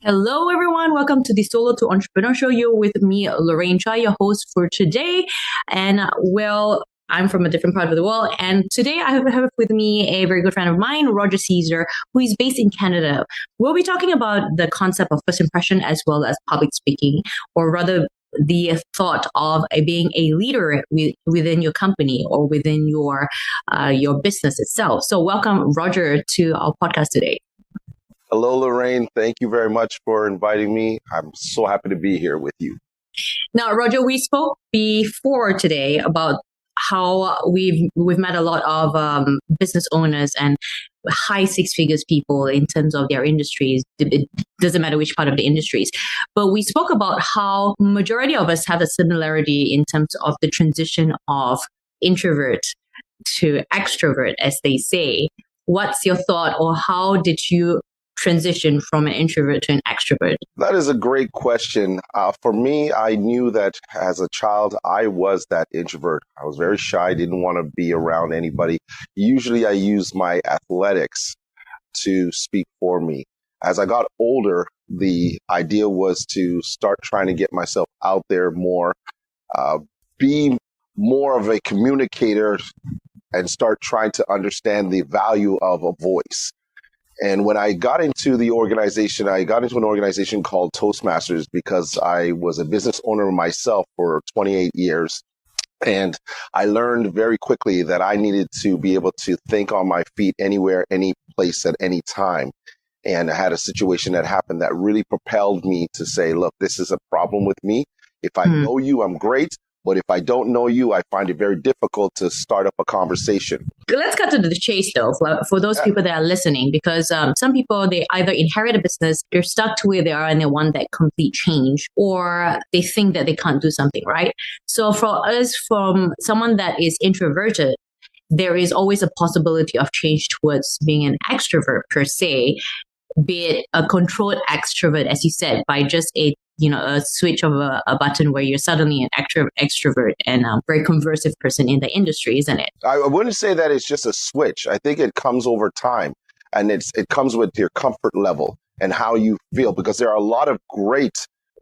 Hello, everyone. Welcome to the Solo to Entrepreneur Show. You're with me, Lorraine Chai, your host for today. And I'm from a different part of the world. And today I have with me a very good friend of mine, Roger Caesar, who is based in Canada. We'll be talking about the concept of first impression as well as public speaking, or rather the thought of being a leader within your company or within your business itself. So welcome, Roger, to our podcast today. Hello, Lorraine. Thank you very much for inviting me. I'm so happy to be here with you. Now, Roger, we spoke before today about how we've met a lot of business owners and high six figures people in terms of their industries. It doesn't matter which part of the industries. But we spoke about how majority of us have a similarity in terms of the transition of introvert to extrovert, as they say. What's your thought, or how did you transition from an introvert to an extrovert? That is a great question. For me, I knew that as a child, I was that introvert. I was very shy, didn't want to be around anybody. Usually I used my athletics to speak for me. As I got older, the idea was to start trying to get myself out there more, be more of a communicator and start trying to understand the value of a voice. And when I got into the organization, I got into an organization called Toastmasters because I was a business owner myself for 28 years. And I learned very quickly that I needed to be able to think on my feet anywhere, any place at any time. And I had a situation that happened that really propelled me to say, look, this is a problem with me. If I know you, I'm great. But if I don't know you, I find it very difficult to start up a conversation. Let's cut to the chase, though, for those people that are listening, because some people, they either inherit a business, they're stuck to where they are and they want that complete change, or they think that they can't do something, right? So for us, from someone that is introverted, there is always a possibility of change towards being an extrovert per se, be it a controlled extrovert, as you said, by just a switch of a button where you're suddenly an extrovert and a very conversive person in the industry, isn't it? I wouldn't say that it's just a switch. I think it comes over time, and it comes with your comfort level and how you feel, because there are a lot of great,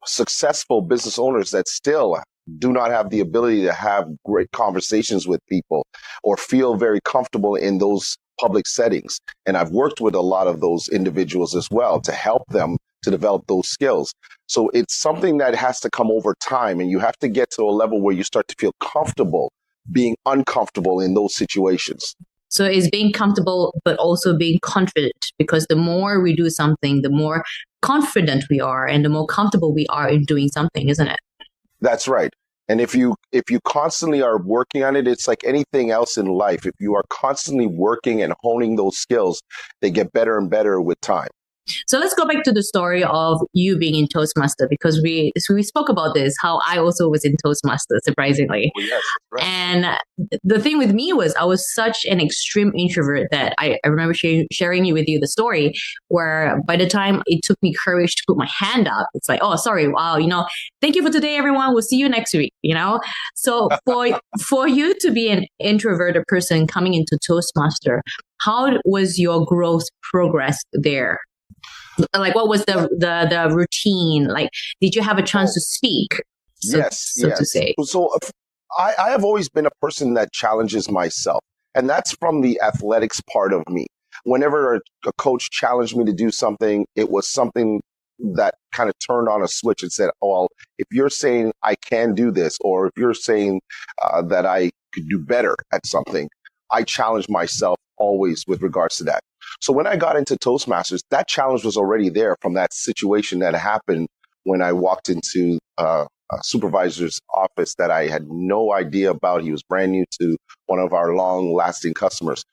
successful business owners that still do not have the ability to have great conversations with people or feel very comfortable in those public settings. And I've worked with a lot of those individuals as well to help them to develop those skills. So it's something that has to come over time, and you have to get to a level where you start to feel comfortable being uncomfortable in those situations. So it's being comfortable, but also being confident, because the more we do something, the more confident we are and the more comfortable we are in doing something, isn't it? That's right. And if you constantly are working on it, it's like anything else in life. If you are constantly working and honing those skills, they get better and better with time. So let's go back to the story of you being in Toastmaster, because we spoke about this, how I also was in Toastmaster, surprisingly. Oh, yes, right. And the thing with me was I was such an extreme introvert that I remember sharing with you the story where by the time it took me courage to put my hand up, it's like, oh, sorry, wow, thank you for today, everyone. We'll see you next week, So for you to be an introverted person coming into Toastmaster, how was your growth progress there? Like, what was the routine? Like, did you have a chance to speak? Yes. To say. So I have always been a person that challenges myself. And that's from the athletics part of me. Whenever a coach challenged me to do something, it was something that kind of turned on a switch and said, oh, well, if you're saying I can do this, or if you're saying that I could do better at something, I challenge myself always with regards to that. So when I got into Toastmasters, that challenge was already there from that situation that happened when I walked into a supervisor's office that I had no idea about. He was brand new to one of our long-lasting customers.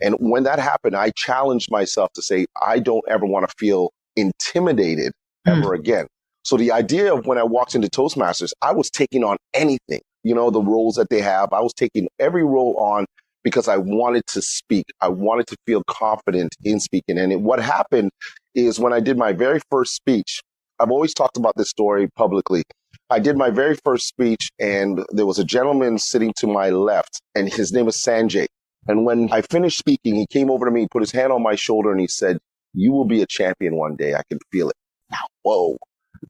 And when that happened, I challenged myself to say, I don't ever want to feel intimidated ever again. So the idea of when I walked into Toastmasters, I was taking on anything, the roles that they have. I was taking every role on because I wanted to speak. I wanted to feel confident in speaking. And what happened is when I did my very first speech, I've always talked about this story publicly. I did my very first speech, and there was a gentleman sitting to my left, and his name was Sanjay. And when I finished speaking, he came over to me, put his hand on my shoulder, and he said, "You will be a champion one day. I can feel it." Now,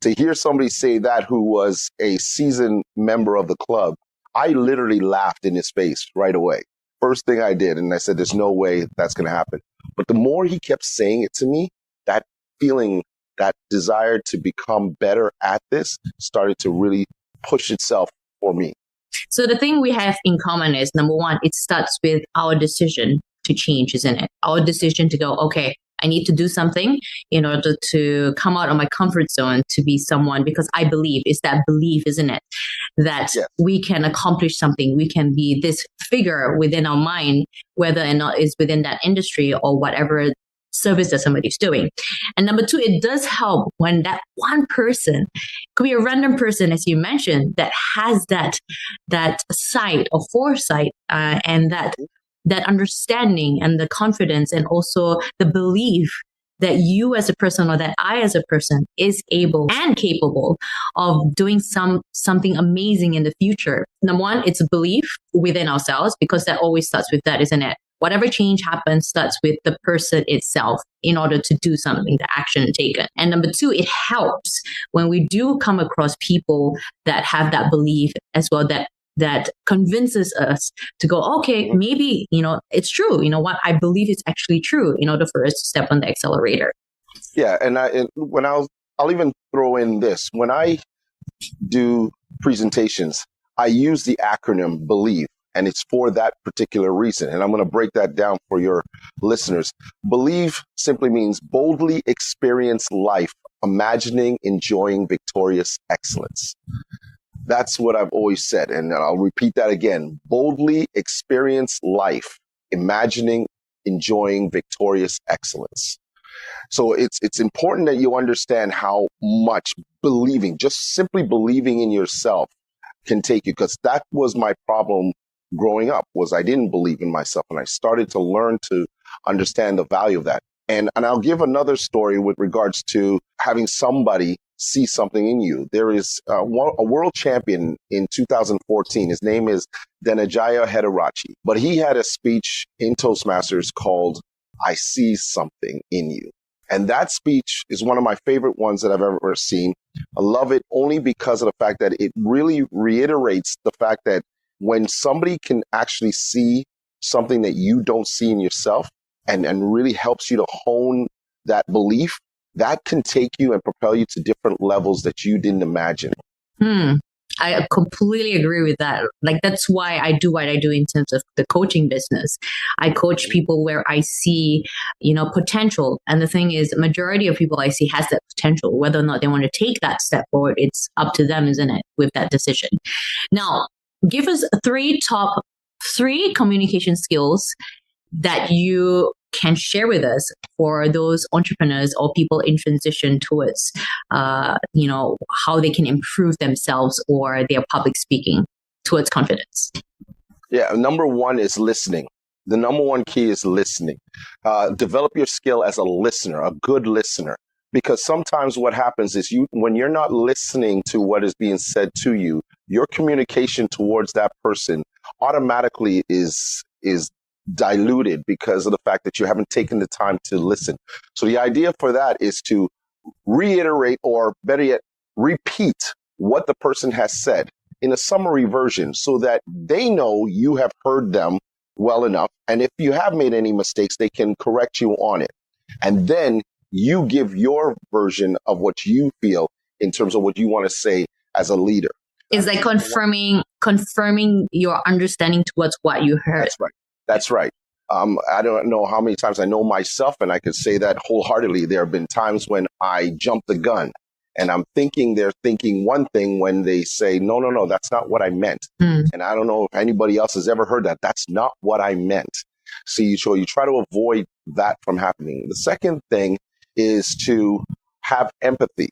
to hear somebody say that who was a seasoned member of the club, I literally laughed in his face right away. First thing I did, and I said, there's no way that's going to happen. But the more he kept saying it to me, that feeling, that desire to become better at this started to really push itself for me. So the thing we have in common is, number one, it starts with our decision to change, isn't it? Our decision to go, okay, I need to do something in order to come out of my comfort zone to be someone, because I believe, it's that belief, isn't it? That Yes. we can accomplish something. We can be this figure within our mind, whether or not it's within that industry or whatever service that somebody's doing. And number two, it does help when that one person, could be a random person, as you mentioned, that has that sight or foresight and that understanding and the confidence and also the belief that you as a person or that I as a person is able and capable of doing something amazing in the future. Number one, it's a belief within ourselves, because that always starts with that, isn't it? Whatever change happens starts with the person itself in order to do something, the action taken. And number two, it helps when we do come across people that have that belief as well, that convinces us to go, okay, maybe, it's true. You know what? I believe it's actually true, in order for us to step on the accelerator. Yeah. And I'll even throw in this. When I do presentations, I use the acronym BELIEVE, and it's for that particular reason. And I'm going to break that down for your listeners. BELIEVE simply means boldly experience life, imagining, enjoying victorious excellence. That's what I've always said. And I'll repeat that again. Boldly experience life, imagining, enjoying victorious excellence. So it's important that you understand how much believing, just simply believing in yourself, can take you. Because that was my problem growing up, was I didn't believe in myself. And I started to learn to understand the value of that. And I'll give another story with regards to having somebody see something in you. There is a world champion in 2014. His name is Denajaya Hederachi. But he had a speech in Toastmasters called, I See Something in You. And that speech is one of my favorite ones that I've ever seen. I love it only because of the fact that it really reiterates the fact that when somebody can actually see something that you don't see in yourself and really helps you to hone that belief, that can take you and propel you to different levels that you didn't imagine. I completely agree with that. Like, that's why I do what I do in terms of the coaching business. I coach people where I see, potential. And the thing is, majority of people I see has that potential. Whether or not they want to take that step forward, it's up to them, isn't it, with that decision? Now, give us top three communication skills that you can share with us for those entrepreneurs or people in transition towards, how they can improve themselves or their public speaking towards confidence. Yeah. Number one is listening. The number one key is listening. Develop your skill as a listener, a good listener, because sometimes what happens is when you're not listening to what is being said to you, your communication towards that person automatically is diluted because of the fact that you haven't taken the time to listen. So the idea for that is to reiterate, or better yet, repeat what the person has said in a summary version so that they know you have heard them well enough. And if you have made any mistakes, they can correct you on it. And then you give your version of what you feel in terms of what you want to say as a leader. It's like confirming your understanding towards what you heard. That's right. I don't know how many times I know myself, and I could say that wholeheartedly. There have been times when I jump the gun and I'm thinking they're thinking one thing when they say, no, that's not what I meant. And I don't know if anybody else has ever heard that. That's not what I meant. So you try to avoid that from happening. The second thing is to have empathy.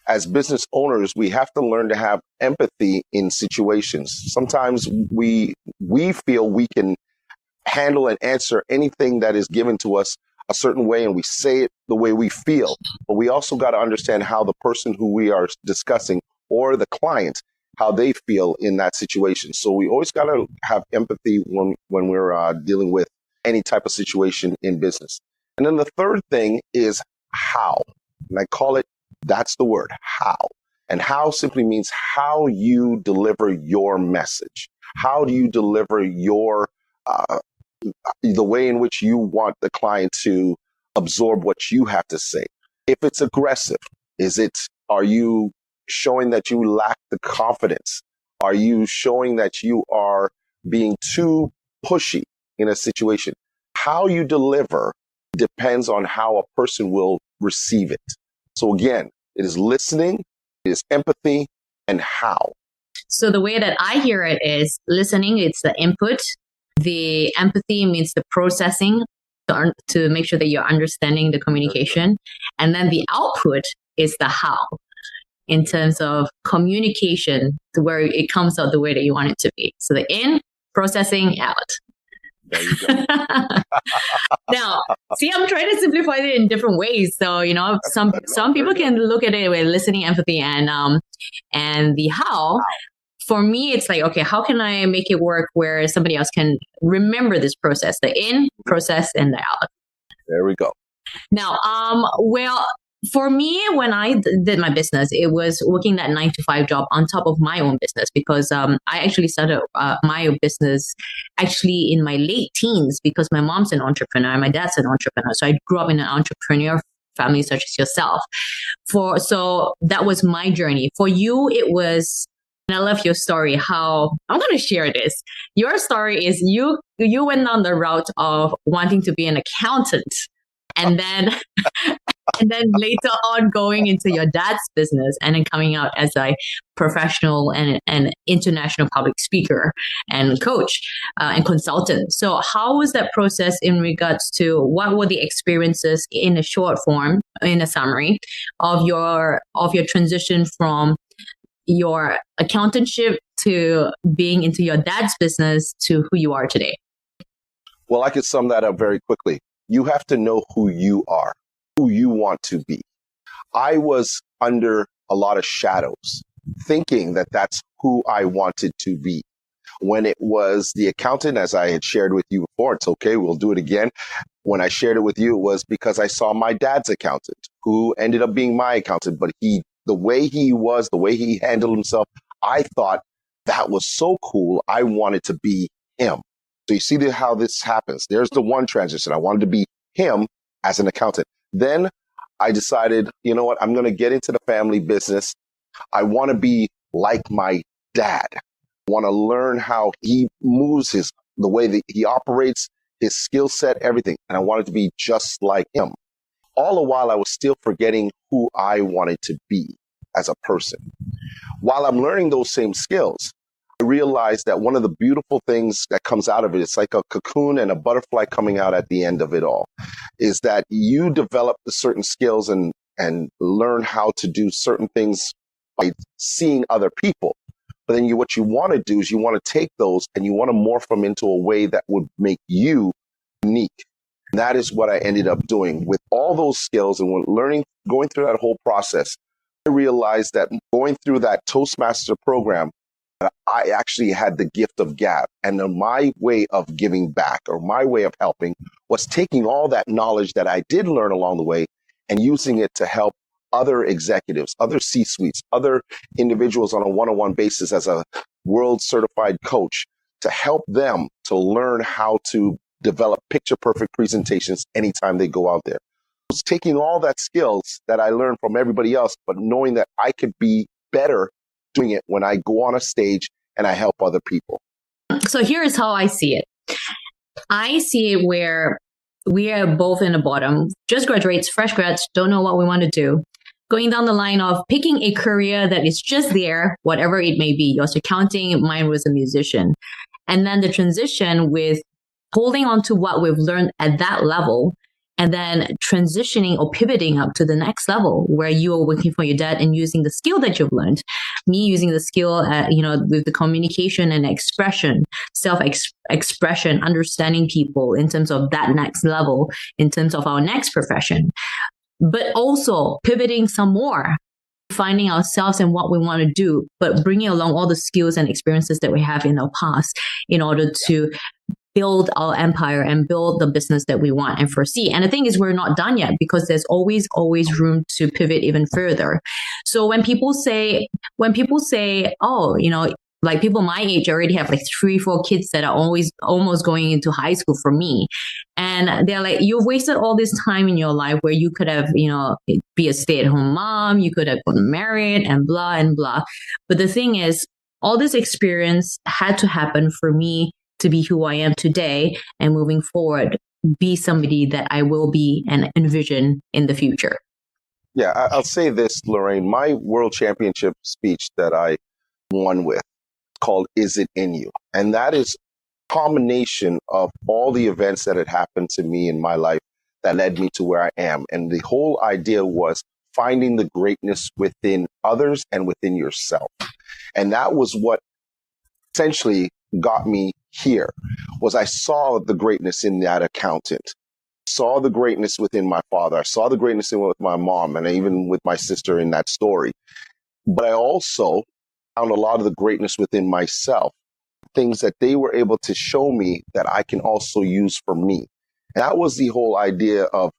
As business owners, we have to learn to have empathy in situations. Sometimes we feel we can handle and answer anything that is given to us a certain way, and we say it the way we feel. But we also got to understand how the person who we are discussing, or the client, how they feel in that situation. So we always got to have empathy when we're dealing with any type of situation in business. And then the third thing is how. And I call it, that's the word, how. And how simply means how you deliver your message. How do you deliver your, the way in which you want the client to absorb what you have to say? If it's aggressive, are you showing that you lack the confidence? Are you showing that you are being too pushy in a situation? How you deliver depends on how a person will receive it. So again, it is listening, it is empathy, and how. So the way that I hear it is listening, it's the input. The empathy means the processing to make sure that you're understanding the communication. And then the output is the how, in terms of communication, to where it comes out the way that you want it to be. So the in, processing, out. There you go. Now, see, I'm trying to simplify it in different ways. So, some people can look at it with listening, empathy, and the how. For me, it's like, okay, how can I make it work where somebody else can remember this process, the in, process, and the out? There we go. Now, well, for me, when I did my business, it was working that 9-to-5 job on top of my own business, because I actually started my business actually in my late teens, because my mom's an entrepreneur and my dad's an entrepreneur. So I grew up in an entrepreneur family such as yourself. So that was my journey. For you, it was, and I love your story, how I'm going to share this. Your story is you went down the route of wanting to be an accountant, and then later on going into your dad's business, and then coming out as a professional and international public speaker and coach and consultant. So how was that process in regards to what were the experiences in a short form, in a summary of your transition from your accountantship to being into your dad's business to who you are today? Well, I could sum that up very quickly. You have to know who you are, who you want to be. I was under a lot of shadows, thinking that that's who I wanted to be. When it was the accountant, as I had shared with you before, it's okay, we'll do it again. When I shared it with you, it was because I saw my dad's accountant, who ended up being my accountant, but the way he handled himself, I thought that was so cool. I wanted to be him. So you see how this happens. There's the one transition. I wanted to be him as an accountant. Then I decided, you know what? I'm going to get into the family business. I want to be like my dad. I want to learn how he moves, the way that he operates, his skill set, everything. And I wanted to be just like him. All the while I was still forgetting who I wanted to be as a person. While I'm learning those same skills, I realized that one of the beautiful things that comes out of it, it's like a cocoon and a butterfly coming out at the end of it all, is that you develop the certain skills and learn how to do certain things by seeing other people. But then what you want to do is you want to take those and you want to morph them into a way that would make you unique. And that is what I ended up doing with all those skills. And when going through that whole process, I realized that going through that Toastmaster program, I actually had the gift of gab. And then my way of giving back, or my way of helping, was taking all that knowledge that I did learn along the way and using it to help other executives, other C-suites, other individuals on a one-on-one basis as a world certified coach, to help them to learn how to develop picture perfect presentations anytime they go out there. I was taking all that skills that I learned from everybody else, but knowing that I could be better doing it when I go on a stage and I help other people. So here is how I see it. I see it where we are both in the bottom, just graduates, fresh grads, don't know what we want to do. Going down the line of picking a career that is just there, whatever it may be. Yours accounting, mine was a musician. And then the transition with holding on to what we've learned at that level, and then transitioning or pivoting up to the next level where you are working for your dad and using the skill that you've learned. Me using the skill, with the communication and expression, self-expression, understanding people in terms of that next level, in terms of our next profession. But also pivoting some more, finding ourselves and what we want to do, but bringing along all the skills and experiences that we have in our past in order to build our empire and build the business that we want and foresee. And the thing is, we're not done yet because there's always room to pivot even further. So when people say, oh, like people my age already have like 3, 4 kids that are always almost going into high school for me. And they're like, you've wasted all this time in your life where you could have, be a stay-at-home mom, you could have gotten married and blah and blah. But the thing is, all this experience had to happen for me to be who I am today and moving forward, be somebody that I will be and envision in the future. Yeah, I'll say this, Lorraine, my world championship speech that I won with called Is It In You? And that is a combination of all the events that had happened to me in my life that led me to where I am. And the whole idea was finding the greatness within others and within yourself. And that was what essentially got me here, was I saw the greatness in that accountant, saw the greatness within my father, I saw the greatness with my mom, and even with my sister in that story. But I also found a lot of the greatness within myself, things that they were able to show me that I can also use for me. And that was the whole idea of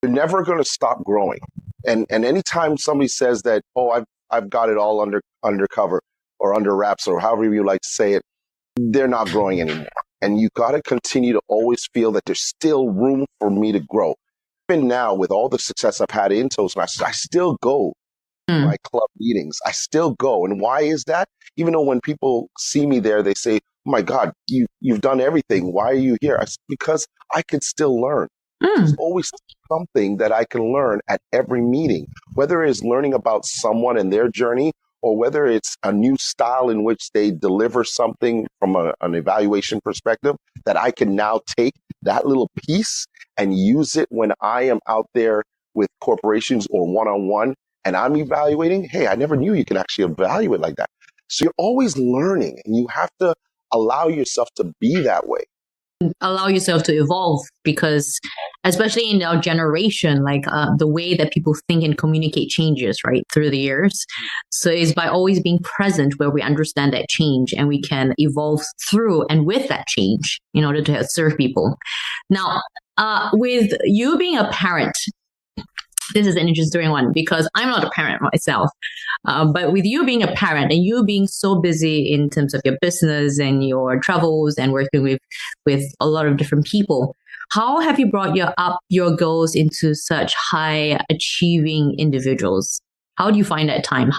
you're never going to stop growing. And anytime somebody says that, oh, I've got it all undercover or under wraps or however you like to say it, they're not growing anymore. And you got to continue to always feel that there's still room for me to grow. Even now, with all the success I've had in Toastmasters, I still go to my club meetings. I still go. And why is that? Even though when people see me there, they say, oh my God, you've done everything. Why are you here? Because I can still learn. There's always something that I can learn at every meeting, whether it's learning about someone and their journey, or whether it's a new style in which they deliver something from an evaluation perspective that I can now take that little piece and use it when I am out there with corporations or one-on-one and I'm evaluating. Hey, I never knew you can actually evaluate like that. So you're always learning, and you have to allow yourself to be that way. Allow yourself to evolve, because especially in our generation, like the way that people think and communicate changes right through the years. So it's by always being present where we understand that change and we can evolve through and with that change in order to serve people. Now, with you being a parent, this is an interesting one because I'm not a parent myself. But with you being a parent and you being so busy in terms of your business and your travels and working with a lot of different people, how have you brought your goals into such high achieving individuals? How do you find that time?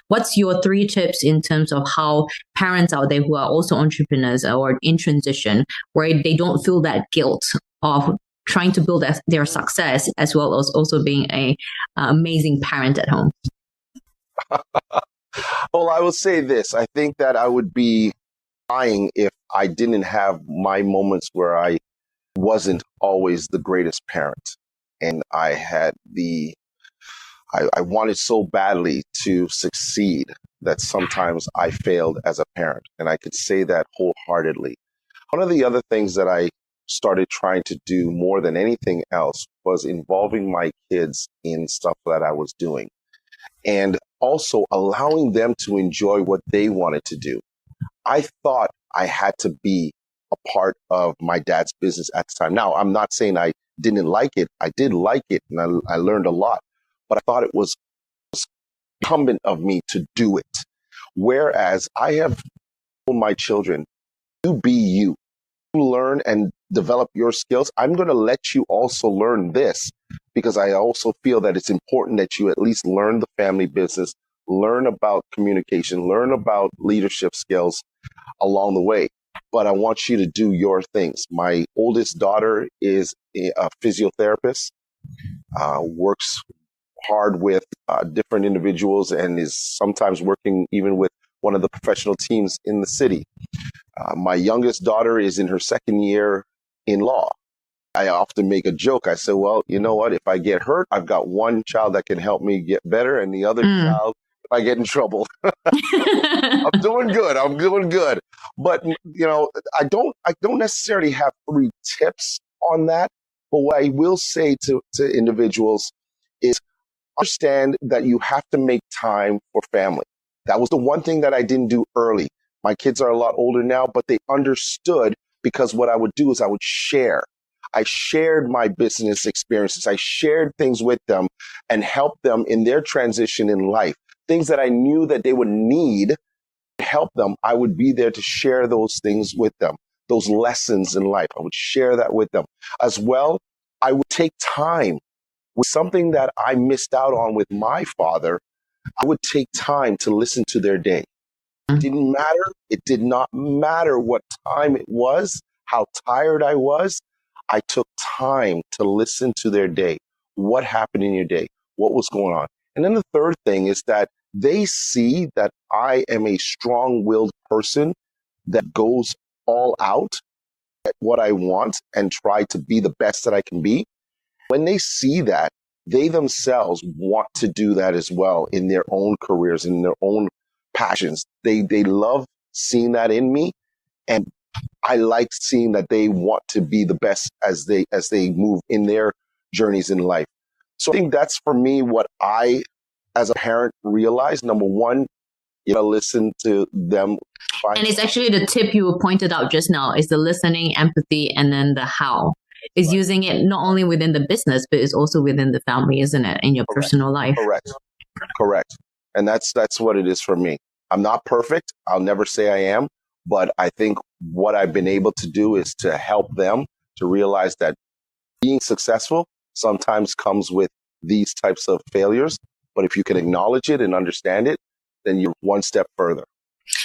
What's your 3 tips in terms of how parents out there who are also entrepreneurs or in transition, where they don't feel that guilt of trying to build their success as well as also being an amazing parent at home? Well, I will say this. I think that I would be lying if I didn't have my moments where I wasn't always the greatest parent. And I wanted so badly to succeed that sometimes I failed as a parent. And I could say that wholeheartedly. One of the other things that I started trying to do more than anything else was involving my kids in stuff that I was doing, and also allowing them to enjoy what they wanted to do. I thought I had to be a part of my dad's business at the time. Now, I'm not saying I didn't like it. I did like it, and I learned a lot, but I thought it was incumbent of me to do it. Whereas I have told my children, you be you. Learn and develop your skills. I'm going to let you also learn this, because I also feel that it's important that you at least learn the family business, learn about communication, learn about leadership skills along the way. But I want you to do your things. My oldest daughter is a physiotherapist, works hard with different individuals, and is sometimes working even with one of the professional teams in the city. My youngest daughter is in her 2nd year in law. I often make a joke. I say, well, you know what? If I get hurt, I've got one child that can help me get better, and the other child, if I get in trouble, I'm doing good. I'm doing good. But, I don't necessarily have 3 tips on that. But what I will say to individuals is understand that you have to make time for family. That was the one thing that I didn't do early. My kids are a lot older now, but they understood because what I would do is I would share. I shared my business experiences. I shared things with them and helped them in their transition in life. Things that I knew that they would need to help them. I would be there to share those things with them, those lessons in life. I would share that with them as well. I would take time with something that I missed out on with my father. I would take time to listen to their day. It didn't matter. It did not matter what time it was, how tired I was. I took time to listen to their day. What happened in your day? What was going on? And then the third thing is that they see that I am a strong-willed person that goes all out at what I want and try to be the best that I can be. When they see that, they themselves want to do that as well in their own careers, in their own passions. They love seeing that in me. And I like seeing that they want to be the best as they move in their journeys in life. So I think that's for me what I, as a parent, realized. Number one, listen to them. And it's actually the tip you pointed out just now is the listening, empathy, and then the how. Is right. Using it not only within the business, but it's also within the family, isn't it? In your personal life. Correct. And that's what it is for me. I'm not perfect. I'll never say I am. But I think what I've been able to do is to help them to realize that being successful sometimes comes with these types of failures. But if you can acknowledge it and understand it, then you're one step further.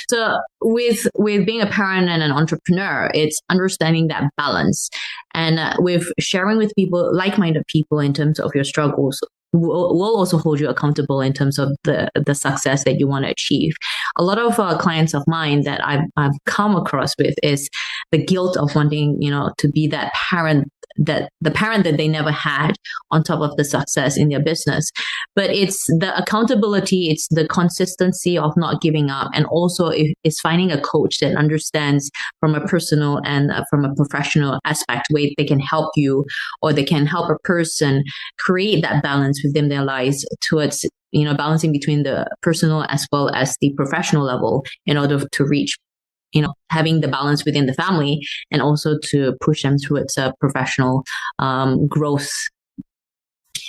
So with being a parent and an entrepreneur, it's understanding that balance. And with sharing with people, like-minded people in terms of your struggles, will also hold you accountable in terms of the success that you want to achieve. A lot of clients of mine that I've come across with is the guilt of wanting, to be that parent, that the parent that they never had on top of the success in their business. But it's the accountability, it's the consistency of not giving up. And also it's finding a coach that understands from a personal and from a professional aspect where they can help you, or they can help a person create that balance within their lives towards, balancing between the personal as well as the professional level in order to reach, having the balance within the family and also to push them towards a professional growth.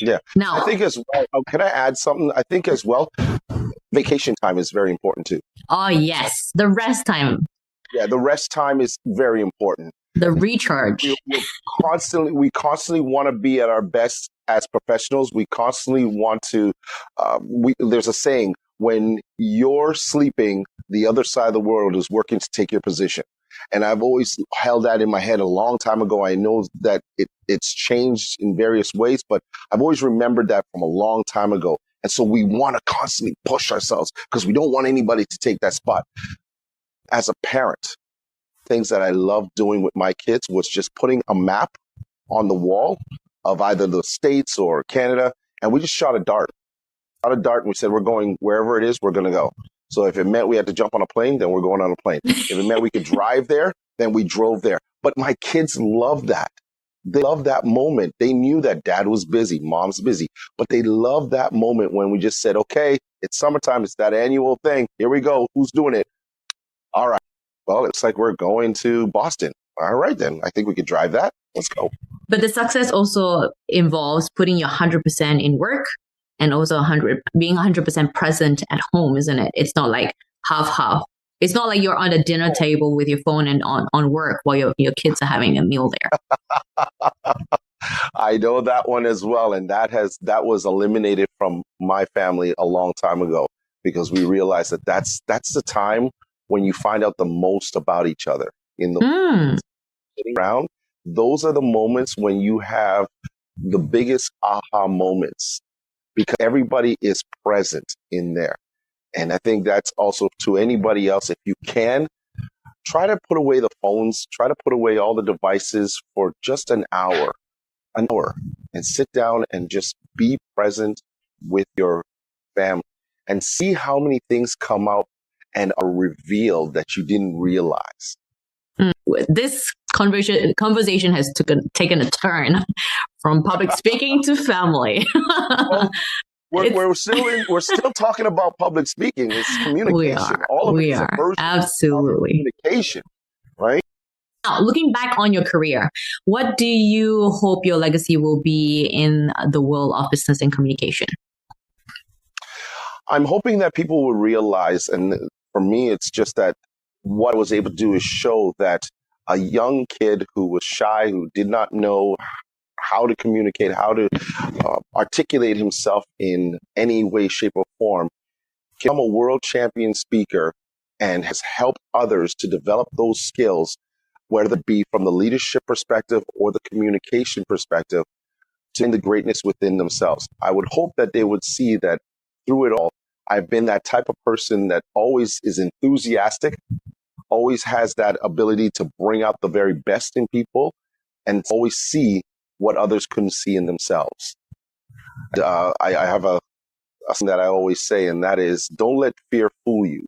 Yeah. Now, I think as well, can I add something? I think as well, vacation time is very important too. Oh, yes. The rest time. Yeah, the rest time is very important. The recharge. We constantly want to be at our best as professionals. We constantly want to, there's a saying, when you're sleeping, the other side of the world is working to take your position. And I've always held that in my head a long time ago. I know that it's changed in various ways, but I've always remembered that from a long time ago. And so we want to constantly push ourselves because we don't want anybody to take that spot. As a parent, things that I loved doing with my kids was just putting a map on the wall of either the States or Canada, and we just shot a dart. And we said, we're going wherever it is, we're going to go. So if it meant we had to jump on a plane, then we're going on a plane. If it meant we could drive there, then we drove there. But my kids loved that. They loved that moment. They knew that dad was busy, mom's busy, but they loved that moment when we just said, okay, it's summertime. It's that annual thing. Here we go. Who's doing it? All right. Well, it's like we're going to Boston. All right, then. I think we could drive that. Let's go. But the success also involves putting your 100% in work and also being 100% present at home, isn't it? It's not like half. It's not like you're on a dinner table with your phone and on work while your kids are having a meal there. I know that one as well. And that was eliminated from my family a long time ago because we realized that that's the time when you find out the most about each other in the sitting around. Those are the moments when you have the biggest aha moments because everybody is present in there. And I think that's also to anybody else. If you can, try to put away the phones, try to put away all the devices for just an hour, and sit down and just be present with your family and see how many things come out and are revealed that you didn't realize. This conversation has taken a turn from public speaking to family. Well, we're still talking about public speaking. It's communication. We are. Absolutely. Communication, right? Now, looking back on your career, what do you hope your legacy will be in the world of business and communication? I'm hoping that people will realize, and for me, it's just that what I was able to do is show that a young kid who was shy, who did not know how to communicate, how to articulate himself in any way, shape, or form, can become a world champion speaker and has helped others to develop those skills, whether it be from the leadership perspective or the communication perspective, to find the greatness within themselves. I would hope that they would see that through it all, I've been that type of person that always is enthusiastic, always has that ability to bring out the very best in people, and always see what others couldn't see in themselves. I have a thing that I always say, and that is, don't let fear fool you.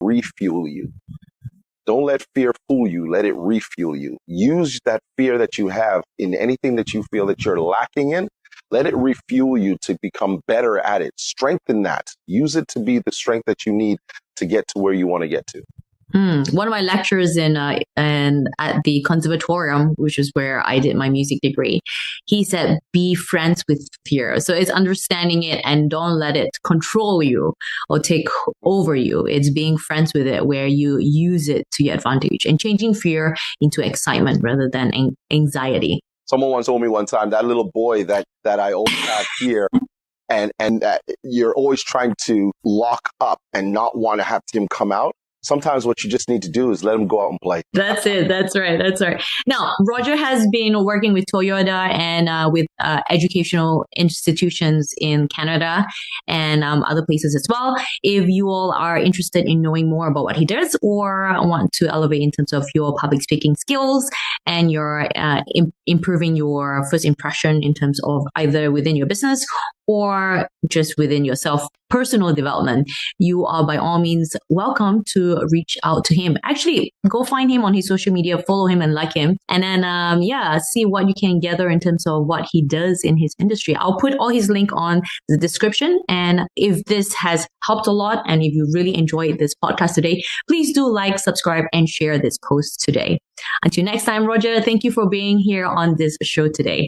Refuel you. Don't let fear fool you. Let it refuel you. Use that fear that you have in anything that you feel that you're lacking in. Let it refuel you to become better at it. Strengthen that. Use it to be the strength that you need to get to where you want to get to. One of my lectures and at the conservatorium, which is where I did my music degree, he said, be friends with fear. So it's understanding it and don't let it control you or take over you. It's being friends with it where you use it to your advantage and changing fear into excitement rather than anxiety. Someone once told me one time, that little boy that I always have here, and you're always trying to lock up and not want to have him come out. Sometimes what you just need to do is let him go out and play. That's it. That's right. That's right. Now, Roger has been working with Toyota and with educational institutions in Canada and other places as well. If you all are interested in knowing more about what he does or want to elevate in terms of your public speaking skills and your improving your first impression in terms of either within your business or just within yourself, personal development, you are by all means welcome to reach out to him. Actually, go find him on his social media, follow him and like him. And then, see what you can gather in terms of what he does in his industry. I'll put all his link on the description. And if this has helped a lot, and if you really enjoyed this podcast today, please do like, subscribe, and share this post today. Until next time, Roger, thank you for being here on this show today.